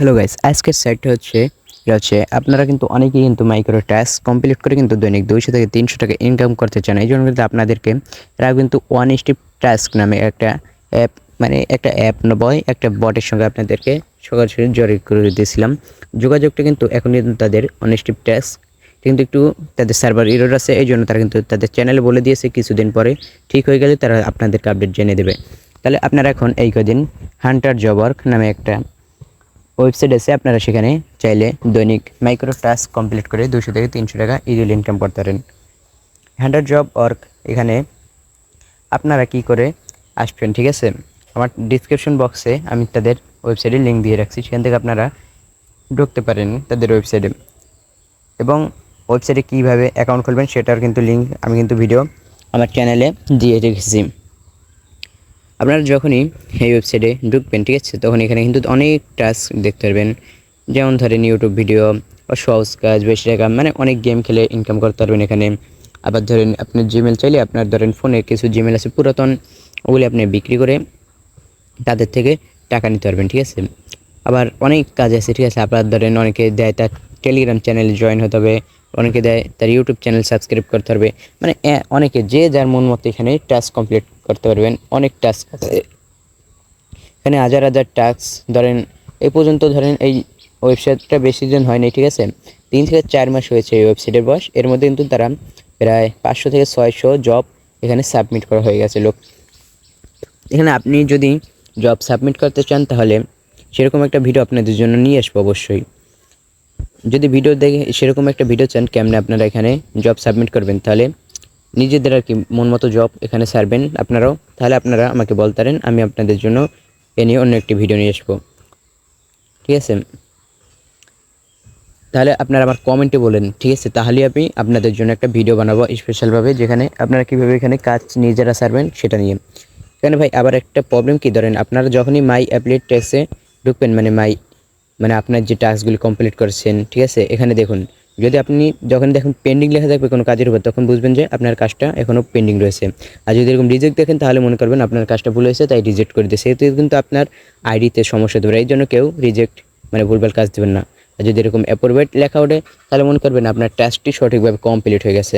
Hello guys, আজকের সাইটটা হচ্ছে আপনারা কিন্তু অনেকেই কিন্তু মাইক্রো টাস্ক কমপ্লিট করে কিন্তু দৈনিক 200 থেকে 300 টাকা ইনকাম করতে চান। এই জন্য কিন্তু আপনাদেরকে এরা কিন্তু ওয়ান স্টেপ টাস্ক নামে একটা অ্যাপ একটা অ্যাপ নয় একটা বটের সঙ্গে আপনাদেরকে সরাসরি জড়িত করে দিয়েছিলাম। যোগাযোগটা কিন্তু এখন কিন্তু তাদের ওয়ান স্টেপ টাস্ক কিন্তু একটু তাদের সার্ভার এরর আছে, এই জন্য তারা কিন্তু তাদের চ্যানেলে বলে দিয়েছে কিছুদিন পরে ঠিক হয়ে গেলে তারা আপনাদেরকে আপডেট জেনে দেবে। তাহলে আপনারা এখন এই কদিন হান্টার জব ওয়ার্ক নামে একটা ওয়েবসাইট আছে, আপনারা সেখানে চাইলে দৈনিক মাইক্রো টাস্ক কমপ্লিট করে 200 থেকে 300 টাকা ইজিলি ইনকাম করতে পারেন। হান্টার জব ওয়ার্ক এখানে আপনারা কি করে আসবেন, ঠিক আছে? আমার ডিসক্রিপশন বক্সে আমি তাদের ওয়েবসাইটের লিঙ্ক দিয়ে রাখছি, সেখান থেকে আপনারা ঢুকতে পারেন তাদের ওয়েবসাইটে। এবং ওয়েবসাইটে কীভাবে অ্যাকাউন্ট খুলবেন সেটার কিন্তু লিঙ্ক আমি কিন্তু ভিডিও আমার চ্যানেলে দিয়ে রেখেছি। আপনারা যখনই এই ওয়েবসাইটে ঢুকবেন, ঠিক আছে, তখন এখানে কিন্তু অনেক টাস্ক দেখতে পারবেন। যেমন ধরেন ইউটিউব ভিডিও বা সহজ কাজ, বেশি টাকা, অনেক গেম খেলে ইনকাম করতে পারবেন এখানে। আবার ধরেন আপনার জিমেল চাইলে আপনার ধরেন ফোনে কিছু জিমেল আছে পুরাতন, ওগুলি আপনি বিক্রি করে তাদের থেকে টাকা নিতে পারবেন, ঠিক আছে। আবার অনেক কাজ আছে, ঠিক আছে। আপনার ধরেন অনেকে দেয় তার টেলিগ্রাম চ্যানেলে জয়েন হতে হবে, অনেকে দেয় তার ইউটিউব চ্যানেল সাবস্ক্রাইব করতে পারবে। অনেকে যে যার মন মতো এখানে টাস্ক কমপ্লিট করতে পারবেন। অনেক টাস্ক আছে এখানে, হাজার হাজার টাস্ক। ধরেন এই পর্যন্ত ধরেন এই ওয়েবসাইটটা বেশি দিন হয়নি, ঠিক আছে, 3 থেকে 4 মাস হয়েছে এই ওয়েবসাইটের বয়স। এর মধ্যে কিন্তু তারা প্রায় 500 থেকে 600 জব এখানে সাবমিট করা হয়ে গেছে লোক। এখানে আপনি যদি জব সাবমিট করতে চান তাহলে সেরকম একটা ভিডিও আপনাদের জন্য নিয়ে আসবো অবশ্যই। যদি ভিডিও দেখে সেরকম একটা ভিডিও চান কেমনে আপনারা এখানে জব সাবমিট করবেন, তাহলে নিজেদের আর কি মন মতো জব এখানে ছাড়বেন আপনারাও, তাহলে আপনারা আমাকে বলতে পারেন, আমি আপনাদের জন্য এ নিয়ে অন্য একটি ভিডিও নিয়ে আসবো, ঠিক আছে। তাহলে আপনারা আমার কমেন্টে বলেন, ঠিক আছে, তাহলে আমি আপনাদের জন্য একটা ভিডিও বানাবো স্পেশালভাবে, যেখানে আপনারা কীভাবে এখানে কাজ নিজেরা ছাড়বেন সেটা নিয়ে। এখানে ভাই আবার একটা প্রবলেম কি, ধরেন আপনারা যখনই মাই অ্যাপ্লিকেট টাস্কে ঢুকবেন, আপনার যে টাস্কগুলি কমপ্লিট করেছেন, ঠিক আছে, এখানে দেখুন, যদি আপনি যখন দেখুন পেন্ডিং লেখা থাকবে কোনো কাজের উপর, তখন বুঝবেন যে আপনার কাজটা এখনও পেন্ডিং রয়েছে। আর যদি এরকম রিজেক্ট দেখেন তাহলে মনে করবেন আপনার কাজটা ভুল হয়েছে, তাই রিজেক্ট করে দিয়েছে। এতে কিন্তু আপনার আইডিতে সমস্যা হতে পারে, এই জন্য কেউ রিজেক্ট ভুলভাল কাজ দেবেন না। আর যদি এরকম অ্যাপ্রুভেড লেখা ওঠে তাহলে মনে করবেন আপনার টাস্কটি সঠিকভাবে কমপ্লিট হয়ে গেছে।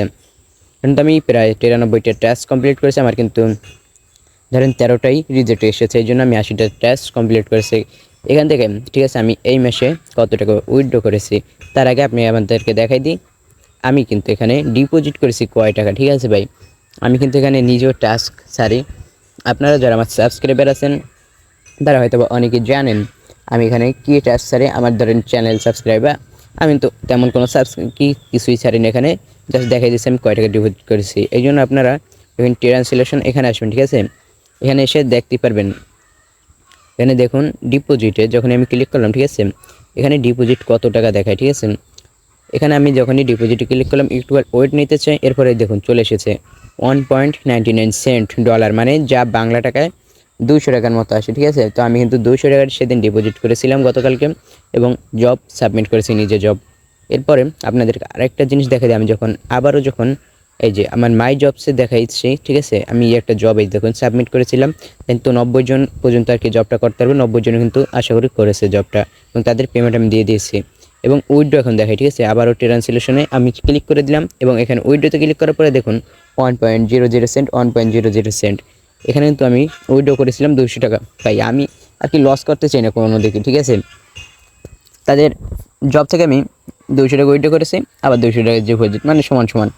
কিন্তু আমি প্রায় 93টা টাস্ক কমপ্লিট করেছি, আমার কিন্তু ধরেন 13টাই রিজেক্ট এসেছে, এই জন্য আমি 80টা টাস্ক কমপ্লিট করেছি এখান থেকে, ঠিক আছে। আমি এই মাসে কত টাকা উইথড্র করেছি তার আগে আপনি আমাদেরকে দেখাই দিই। আমি কিন্তু এখানে ডিপোজিট করেছি কয় টাকা, ঠিক আছে ভাই। আমি কিন্তু এখানে নিজেও টাস্ক সারি, আপনারা যারা আমার সাবস্ক্রাইবার আছেন তারা হয়তো অনেকে জানেন আমি এখানে কী টাস্ক সারি। আমার ধরেন চ্যানেল সাবস্ক্রাইবার, আমি তো তেমন কোনো কিছুই ছাড়ি না, এখানে জাস্ট দেখাই দিচ্ছি আমি কয় টাকা ডিপোজিট করেছি। এই জন্য আপনারা এখন ট্রান্সলেশন এখানে আসবেন, ঠিক আছে। এখানে এসে দেখতে পারবেন, এখানে দেখুন ডিপোজিটে যখন আমি ক্লিক করলাম, ঠিক আছে, এখানে ডিপোজিট কত টাকা দেখায়, ঠিক আছে। এখানে আমি যখনই ডিপোজিটে ক্লিক করলাম একটু ওয়েট নিতে চাই, এরপরে দেখুন চলে এসেছে 1.99 সেন্ট ডলার, যা বাংলা টাকায় 200 টাকার মতো আসে, ঠিক আছে। তো আমি কিন্তু 200 টাকার সেদিন ডিপোজিট করেছিলাম গতকালকে, এবং জব সাবমিট করেছি নিজে জব। এরপরে আপনাদেরকে আরেকটা জিনিস দেখা যায়, আমি যখন এই যে আমার মাই জবসে দেখাইছি, ঠিক আছে, আমি একটা জব এই দেখুন সাবমিট করেছিলাম, কিন্তু 90 জন পর্যন্ত আর কি জবটা করতে পারবে। 90 জন কিন্তু আশা করি করেছে জবটা, এবং তাদের পেমেন্ট আমি দিয়ে দিয়েছি। এবং উইথড্র এখন দেখাই, ঠিক আছে। আবারও ট্রান্সলেশনে আমি ক্লিক করে দিলাম, এবং এখানে উইথড্রতে ক্লিক করার পরে দেখুন 1.00 সেন্ট 1.00 সেন্ট। এখানে কিন্তু আমি উইথড্র করেছিলাম 200 টাকা। ভাই আমি আর কি লস করতে চাই না কোনো দিকে, ঠিক আছে। তাদের জব থেকে আমি 200 টাকা উইথড্র করেছি, আবার 200 টাকা ডিপোজিট, সমান সমান।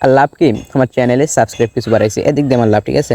আর লাভ কি, আমার চ্যানেলে সাবস্ক্রাইব কিছু বাড়াইছে, এদিক দিয়ে আমার লাভ, ঠিক আছে।